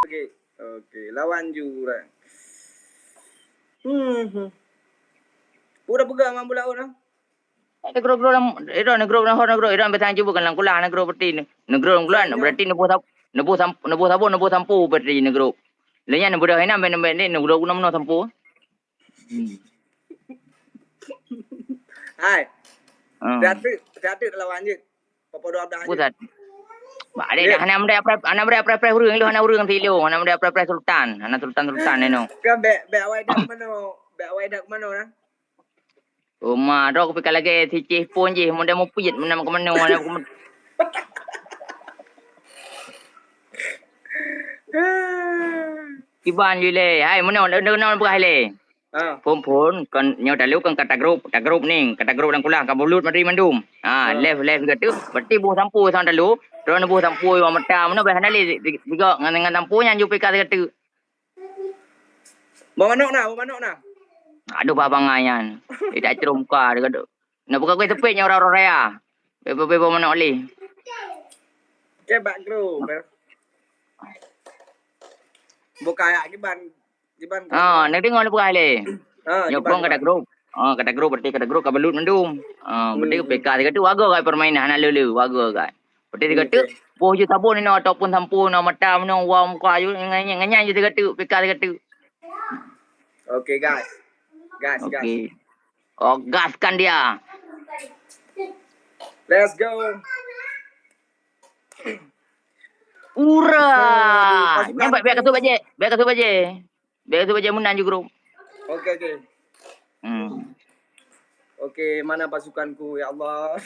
pergi. Okey, lawan jurang. Udah pegang dengan bola orang. Negro lang, ito negro na ho negro, ito ang betang jubo kan lang kulang negro berarti negro kulan berarti nebuh sampu berarti negro. Layan nebuh dah ina ben negro guna meno sampu. Hai. Hati lawan je. Papa doa dah je. Pusat. Ada dah ana apa urang lu ana urang ti lu, ana apa sultan, ana sultan eno. Kan be awai dak mano, be awai dak mano nah. Rumah dah aku fikir lagi si pun je, muda mau pijit mana ke mana mana. Kiban je le, hai mana bukan le. Pun kan nyaw dalu kan kata grup ning, kata grup lang kulang ka bulut mari mandum. Left gatu, berarti buh sampu sang dalu, ron buh sampu wa mata mana bahana le tiga ngan sampu nya ju pika gatu. Bawa manok na. Aduh babangayan. Tidak cerumka dekat. Nak buka kuih tepik nya orang-orang raya. Bebo mana oli. Ke bak gru. Buka ya giban. Nak dengar nak buka le. Nyokong kata grup. Kata grup berarti kata grup kabelut mendum. Berarti PK dekat tu waga kai permainan hana lulu waga kai. Berarti dekat tu poh je sabun ni ataupun sampu na mata meno wa muka ju nganyang je dekat tu PK dekat tu. Okey guys. Okey. Oh, gaskan dia. Let's go. Ura. Nyampak biar katu baje. Biar katu baje munan ju grup. Okey. Okey, mana pasukanku ya Allah.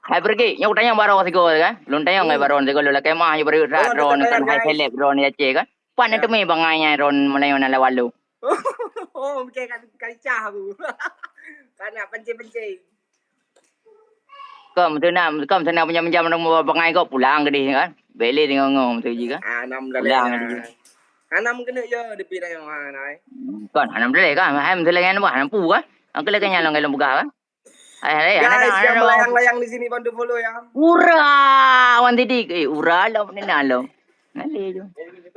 Hai pergi. Nyok tanya baro sigo kan. Lun tanya ngai baro sigo lu lakai mah ju bari ron kan hai seleb ron ya ce kan. Pan itu me banganya ron melayu na lawalu. Macam kalicah aku. Karena pencing. Kom sana menjam nak bangai kau pulang ke dia kan. Beli dengan ngom tu je kan. Anam dah le. Anam kena je depi dah yang nai. Kan anam dah le kan. Hai mesti lagi buat anam pu kan. Angkel lagi nyalong kalau buka kan. Hai guys, yang melayang-layang di sini bantu follow ya. Ura, wan didik. Ura lo ni nalo. Nali je.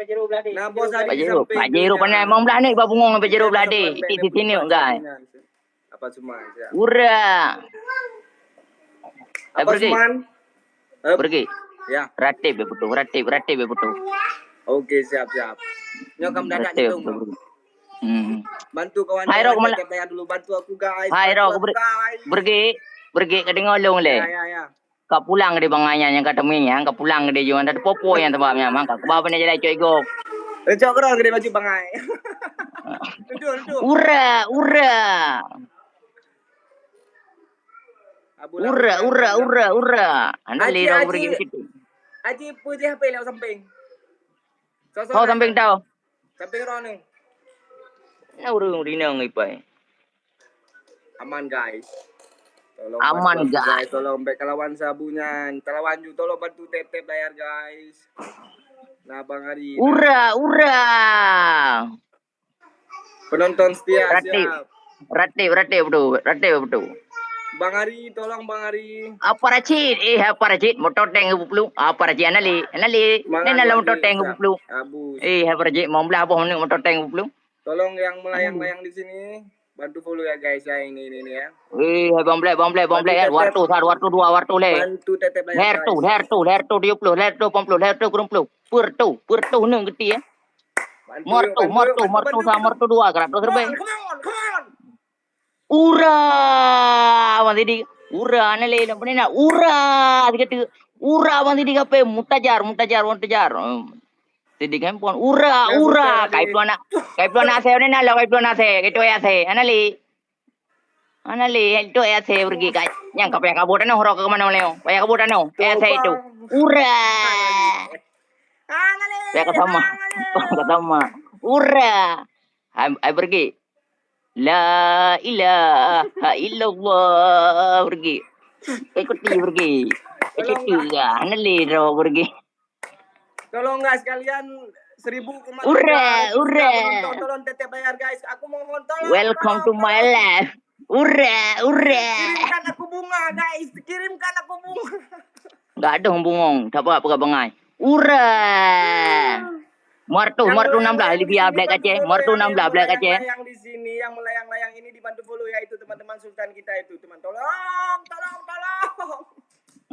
Nah, bos hari Pajero pandai mau belah ni babungong pajero belah di sini enggak. Apa cuma ya. Ura. Apa cuma? Pergi. Ya. Ratib betul. Okey, siap. Nyokam dadak ni tu. Bantu kawan saya dulu, bantu aku guys. Hai ro aku pergi ke dengar long le. Ya. Kau pulang ke banganya yang kata minyak, kau pulang ke dia jual ada popo yang tempatnya, mak kau bawa ni jadi coy go. Cok kerang ke baju bangai. Duduk. Ura. Anda lero pergi ke situ. Aji putih apa lewat samping. Kau samping tahu. Samping ron ni. Nah urung rina ngipai. Aman guys. Tolong baik kelawan sabunya. Telawan ju tolong bantu tap layar guys. Nah Bang Ari. Ura. Penonton setia siap. Ratib betul. Bang Ari, tolong Bang Ari. Apa racit? Motor tank buplu. Apa racit anali? Nala motor tank buplu. Apa racit? Mau belah apa ni motor tank buplu? Tolong yang melayang-layang di sini. Bantu follow ya guys ya ini ya. Bomblek ya. Wartu 2 wartu le. Bantu tetep layar. Hertu 20, hertu 50, Purtu nung geti ya. Mortu sama mortu 2 keratus terbaik. Come on. Ura, wanti di ura nale lampu ni na ura dikit ura wanti di kape mutajar. Jadi kan pun ura kaipuan ase ni na lo kaipuan ase itu ya ase anali itu ya ase pergi kai yang kape kabutan no horok ke mana leo paya kabutan no ase itu ura paya ketama ura ai pergi la ilaha illallah pergi pergi itu ya anali ro pergi. Tolong guys kalian 1000 kemana? Ura. Tolong tetep bayar guys. Aku mohon tolong. Welcome to my life. Ura. Kirimkan aku bunga guys. Enggak ada bungong. Tak apa bangai. Ura. Martu 16 lebih Black Aceh. Martu 16 Black Aceh. Yang di sini yang melayang-layang ini dibantu follow ya itu teman-teman Sultan kita itu teman. Tolong.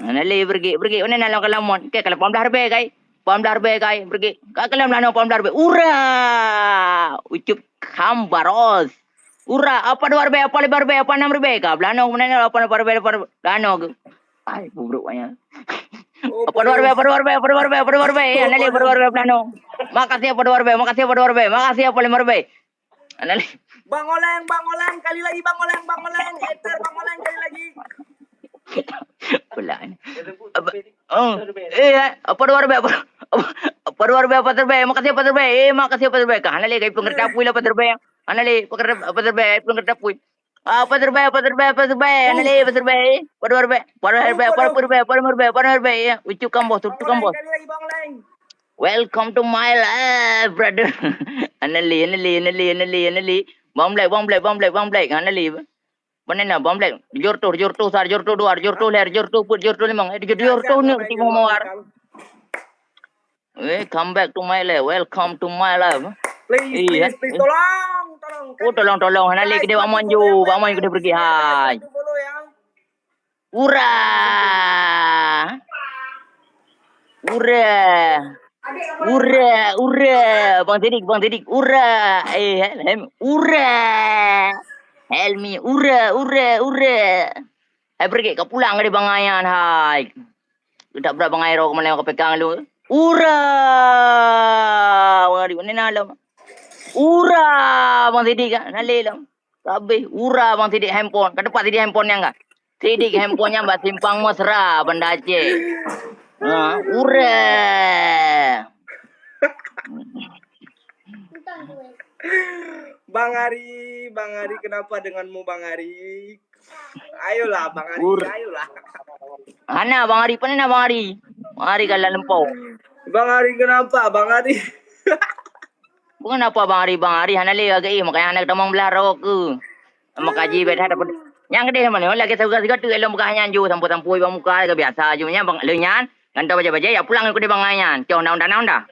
Nali pergi. Mana nalang kalamon. Ke kalau 15 rupiah kai. 15 rupiah kai pergi. Kak kalam lano 15 rupiah. Ura. Ucup kambaros. Ura apa 2 rupiah, apa 5 rupiah, apa 6 rupiah kah? Belano mana apa 2 rupiah, belano ke. Ai buruk banyak. Apa 2 rupiah, apa 2 rupiah, apa 2 rupiah, apa 2 rupiah. Nali apa 2 rupiah belano. Makasih apa 2 rupiah, makasih apa 2 rupiah, makasih apa 5 rupiah. Nali. Bang Oleng, kali lagi Bang Oleng, Eter Bang Oleng kali lagi. Pelan. Apa 2 rupiah, apa 2 rupiah, apa rupiah, makasih apa rupiah, makasih apa rupiah. Kah nali kay pengerta puil apa rupiah. Anali pekerja apa rupiah, pengerta puil. Apa rupiah, anali apa rupiah, apa rupiah. Ucukam bos. Kali lagi Bang Oleng. Welcome to my life, brother. Anali. Bom black. Anali. Mana na bom black. Jor tu 2, jor tu ler, jor tu limang. Jor tu ni ti mo mawar. Come back to my life. Welcome to my life. Please, tolong. Tolong. Anali ke dewa manju, baman ke pergi hai. Ura. Bang Sidik. Ura. Ura. Helmi. Ura. Hai pergi ke pulang dari Bang Ayan hai. Tak berapa Bang Airo ke Malaysia ke Pekang lu. Ura. Wari mana alam. Ura Bang Sidik kan. Nalilam. Kabeh ura Bang Sidik handphone. Ke depan Sidik handphonenya enggak? Sidik handphonenya Mbak Simpang Mesra Banda Aceh. Ura. Bang Ari, kenapa denganmu Bang Ari? Ayolah Bang Ari, ayolah. Hana Bang Ari, mana Bang Ari? Bang Ari kalau lempau. Bang Ari kenapa Bang Ari? Bukan apa Bang Ari hana le agak makanya anak tamang belah rok ke. Makaji bet ada yang gede mana lagi segat-segat tu elok muka nyan ju sampu-sampu bang muka ke biasa ju nya Bang lenyan gantau baja-baja ya pulang ke Bang Ayan. Kau naunda.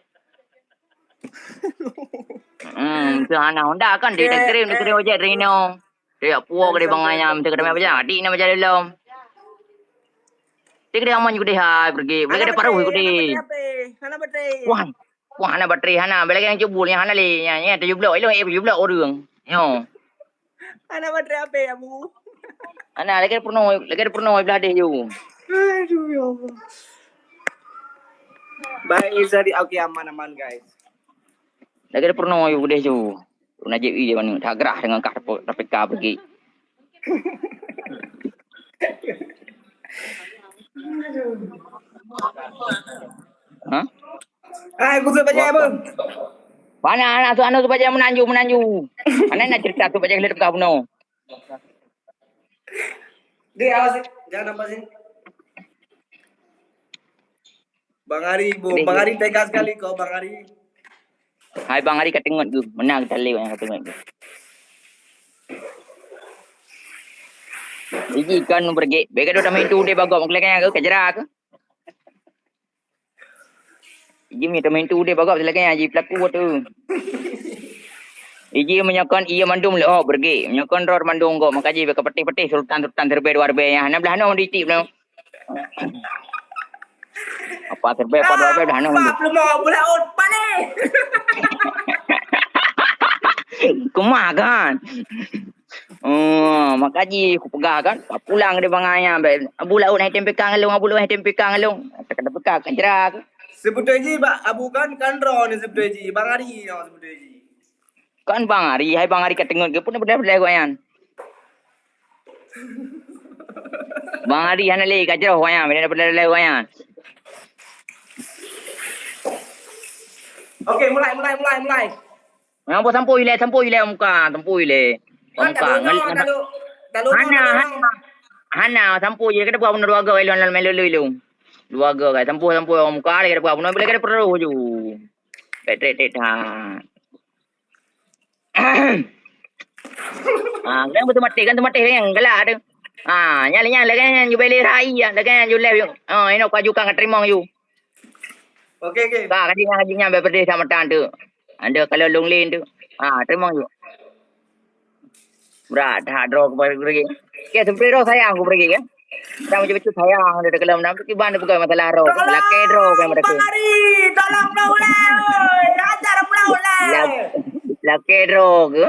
Tu Honda kan dia kirim ojek Reno. Dia puak ke Bang Ayan, dia kena baca. Adik nak baca dalam. Dia kena aman juga dia pergi. Boleh kena paruh juga dia. Hana bateri. Wah, hana bateri hana. Balik yang cubul yang hana le. Yang 17 elok 17 orang. Yo. Hana bateri apa ya, Bu? Hana lagi pernah belah dia ju. Aduh ya Allah. Baik jadi okey aman guys. Lagi pernah ju dia ju. Najib je mana tak gerah dengan KPK pergi. Ha? Aku tu baca apa? Mana anak tu baca menanju. Mana nak cerita tu baca kelip kau no. Dia awas jangan apa sih. Bang Ari tegas sekali kau Bang Ari. Hai Bang Ari kat tengok tu. Menang kita lewat yang kat tengok tu. Iji kan pergi. Bega dua main tu dia bagok mengkelakkan ke kejerak ke. Iji main tu dia bagok selakanya Iji pelaku tu. Iji menyokon ia mandum le pergi. Menyokon ror mandum kok makaji beka peti-peti sultan terbaik dua rupiah yang 16 no ditip no. Apa terbaik pada apa dah no. Belum mau pula pane. Kumah kan. Makaji aku pegah kan. Pulang dari Bang Ayan. Abu laut naik tempekang alung. Tak ada pekak kan jerak. Sebut Eji abu kan ron sebut Eji. Bang Ari sebut Eji. Kan Bang Ari. Hai Bang Ari kat tengok ke pun benar-benar kau Ayan. Bang Ari hana le kat jauh Ayan. Benar-benar kau Ayan. Okey, mulai. Yang apa sampui le muka, Muka. Hana sampui je kada buat dua ga elon melu. Dua ga kai sampui muka le kada buat boleh kada perlu ju. Tet ha. Kan betul mati yang gelak tu. Nyala kan ju beli rai ya, kan ju le. Ino kaju kan terima ju. Okey. Kajinya berde sama tan tu. Anda kalau lunglin tu. Terima you. Berat, draw pergi. Ke sebenarnya sayang aku pergi kan. Dah macam itu sayang dia kalau menang tu ban bukan masalah draw. Laki draw kan mereka. Bang Ari, tolong pula oi. Ajar pula. Laki draw ke.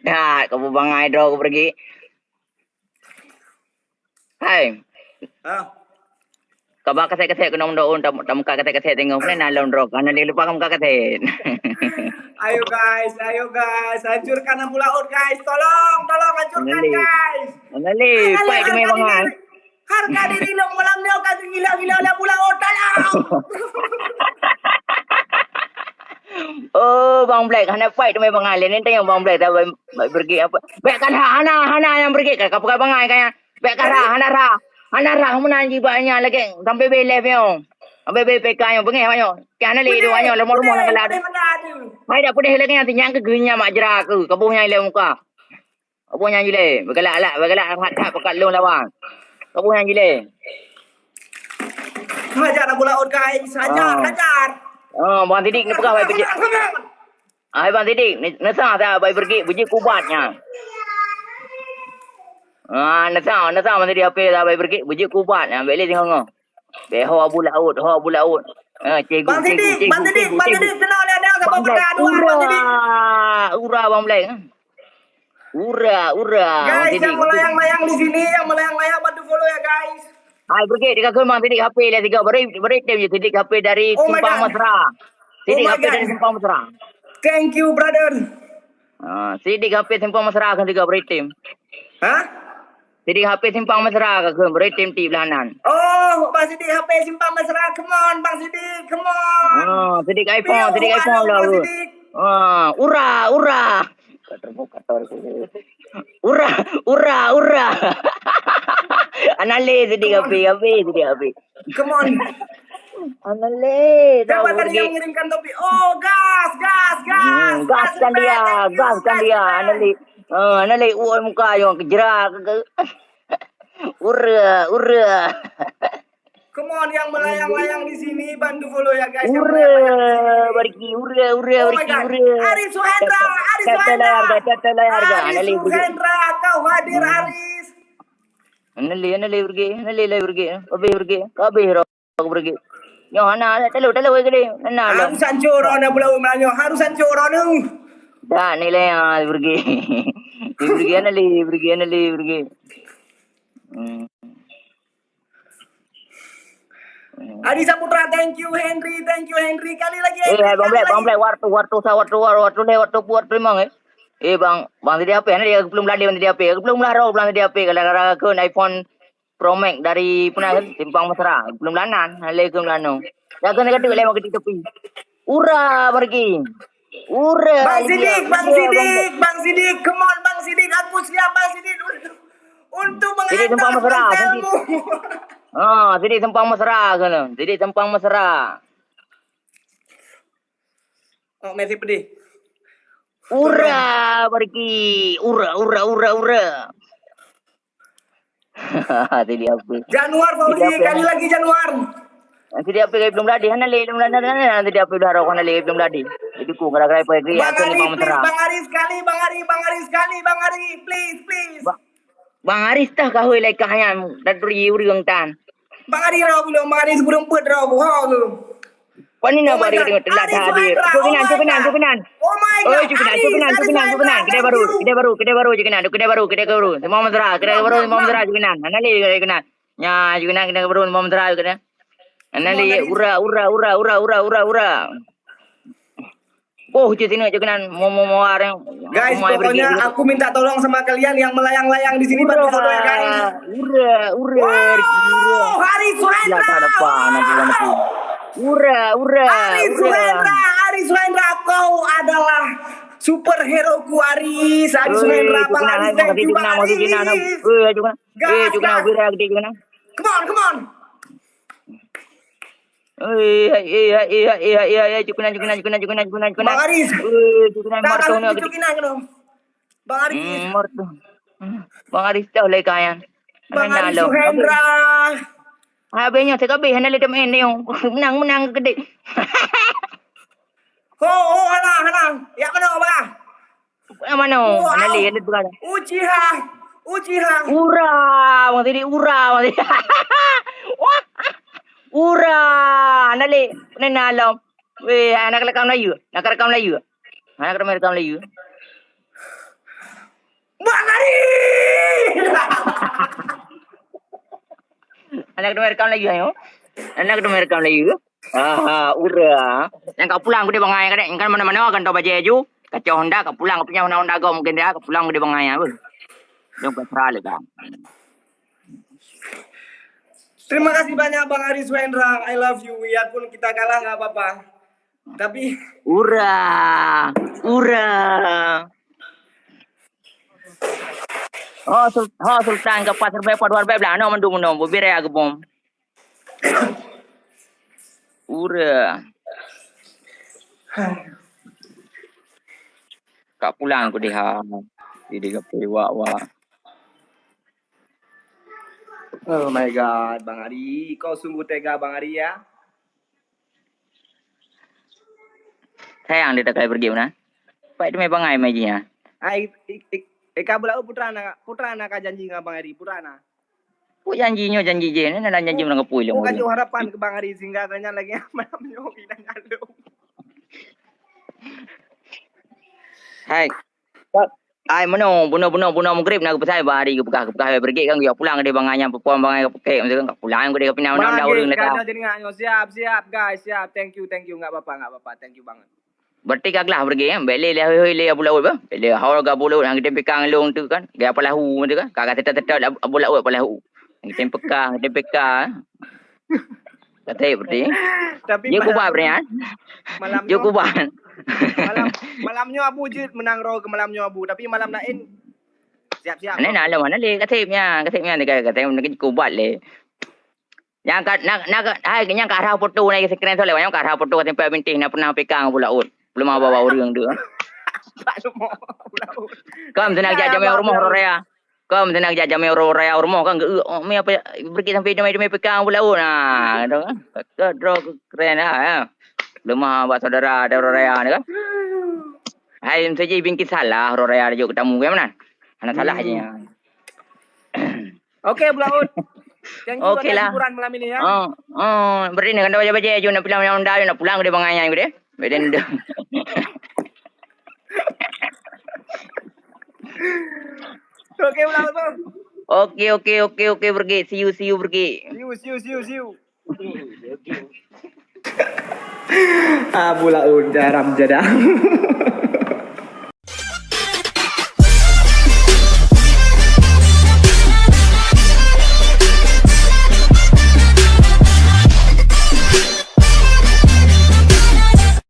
Dah kamu bangai draw aku pergi. Hai. Kau bakal saya kena undaun tamu kakak saya tengok ni nalon draw karena dia lupa kamu kakak saya. Ayo guys, hancurkan Abu Laut guys, tolong hancurkan guys. Nali, fight demi bangai. Harga diri lo malam ni kau gila Abu Laut tolong. Oh, Bang Black, hana fight demi bangai. Lain yang Bang Black dah pergi apa? Bekkan hana yang pergi kau pakai bangai kaya. Bekkan hana menanji banyak lagi sampai belef yo. Sampai belef kaya bengi ayo. Kena le do ayo lemor nak kelad. Hai dah pudih lagi nanti nyang ke gunya mak jera aku. Kabuhnya ile muka. Kabuhnya ile. Begalak hat pekat long lawang. Kabuhnya ile. Hajar Abu Laut guys, hajar. Bang Sidik ni pegang baik pergi. Bang Sidik, nasa dah baik pergi bunyi kubatnya. Nasa Bang Sidik apa dah baik pergi bunyi kubatnya. Beli tengok. Beho Abu Laut. Cikgu. Bang Sidik, kenal ada siapa bergaduh Bang Sidik. Ura Bang Black. Ura. Guys, yang melayang-layang di sini, bantu follow ya guys. Hai pergi dekat ke Bang Sidik HP lah tiga beri tim je Sidik HP dari Simpang Mesra. Sidik HP dari Simpang Mesra. Thank you brother. Sidik HP Simpang Mesra kan tiga beri tim. Sidik HP Simpang Mesra ke beri tim ti belanan. Oh, Bang Sidik HP Simpang Mesra. Come on Bang Sidik, come on. Sidik iPhone lah. Ura. Ura. Anale Sidik HP. Come on. Anale. Siapa tadi yang mengirimkan topi? Oh, gas. Gaskan dia. Anale muka yang kejerak. Ura. Come on yang melayang-layang di sini bantu follow ya guys. Ura. Aris Suhendra. Aris Suhendra, kau hadir Aris. Anale pergi. Kabe hero pergi. Yo hana telu gede. Harus hancur ana pulau Melanyo. Harus hancur ana. Dah nilai pergi. Anale pergi. Adi Saputra, thank you Henry. Kali lagi. Bang Black, waktu buat memang Bang tadi apa dia belum lari tadi apa? Belum larau tadi apa kalau ke iPhone Pro Max dari Simpang Mesra. Belum lanan, hale ke Melano. Jaga nak kata lewat ke tepi. Ura pergi. Bang Sidik, come on Bang Sidik, aku siap Bang Sidik untuk mengantar Simpang Mesra. Sidik Simpang Mesra sana. Sidik Simpang Mesra. Oh, masih pedih. Ura pergi. Ura. Tadi apa? Januar Fauzi, kali lagi Januar. Nanti dia pergi belum ladi. Nanti dia pergi dah rokok nanti belum ladi. Itu ku gara-gara pergi. Bang Ari sekali, please. Bang Aris tah kau ilai kahyan daturi uriung tan. Bang Ari raw belum, Bang Ari sebelum put raw tu. Pani na bari dengan telah hadir. Cukunan. Oh my god. Cukunan. Kita baru. Semua mesra. Cukunan. Anali cukunan. Nya cukunan kita baru semua mesra cukunan. Anali ura. Oh, di sini cukunan mau orang. Guys, pokoknya aku minta tolong sama kalian yang melayang-layang di sini bantu follow ya guys. Ura. Hari Suhendra. Ura. Aris Suhendra, kau adalah superhero ku Aris. Aris Suhendra, Bang Aris, thank you Bang Aris. Come on. Cukunan. Bang Aris. Cukunan marto ni. Bang Aris. Bang Aris tahu lagi kayan. Bang Aris Suhendra. Habisnya saya kabeh hana le main dia. Menang gede. Hanang. Ya mana ba? Mana? Hana le elit bukan. Uchiha. Ura, bang tadi ura. Wah. Ura, hana le nanalo. Weh, anak rekam Melayu. Nak rekam Melayu. Anak rekam Melayu. Bangari. Anak rekam Melayu ayo. Anak rekam Melayu. Ura. Yang kau pulang gede bangai kan mana-mana kan tau baju. Kacau Honda kau pulang kau punya Honda kau mungkin dia kau pulang gede bangai apa. Jom kau serah kan. Terima kasih banyak Bang Aris Wendra. I love you. Biarpun kita kalah nggak apa-apa. Tapi Ura. Sultan ke pasar bay padwar bay bla no mandu no bobire ag bom. Ura. Kak pulang aku dia. Jadi ke pewa. Oh my god, Bang Ari, kau sungguh tega Bang Ari ya. Sayang dia tak kaya pergi mana? Pak itu memang bangai majinya. Kabel putrana ka janji nggak Bang Ari, putrana. Kok janji je, ni nak janji menang kepui Kau kasih harapan ke Bang Ari sehingga tanya lagi malam nyoki dan nyalum. Hai. Ai mana bunuh mugrib nak pasai bari ke bekah pergi kan dia pulang dia banganya perempuan bangai ke pekek macam kan pulang dia pindah dah urang dah. Jadi ngak siap guys, siap. Thank you enggak apa-apa. Thank you banget. Berarti kaglah pergi kan. Bele le bulau ba. Bele haul ga bulau hang kita pekang long tu kan. Dia apa lahu tu kan. Kakak tetap bulau apa lahu. Kita pekang. Kata berarti. Tapi dia kubah berani. Malamnya kubah. Malamnya Abu je menang roh ke malamnya Abu, tapi malam lain siap-siap. Mana mana le katanya dekat nak kubat le. Yang nak arah foto naik sekren tu le, yang arah foto tempat bintik nak pernah pekang pula ut. Belum bawa orang tu. Kam senang jajam rumah Rorea. Kam senang jajam Rorea rumah kan me apa pergi sampai demi pekang pula ut. Nah, tu kan. Keren ah. Belum bawa saudara ada Rorea ni kan. Hai saja bingkit salah Rorea juga ketemu kan mana? Anak salah aja. Okey Bulaut. Okey lah. Hiburan malam ini ya. Berarti ni kan dah baca je nak pulang yang dah nak pulang dia banganya gitu. Beden dah. Okey Bulaut. Okey pergi. See you pergi. See you. Bulaut jaram jadang.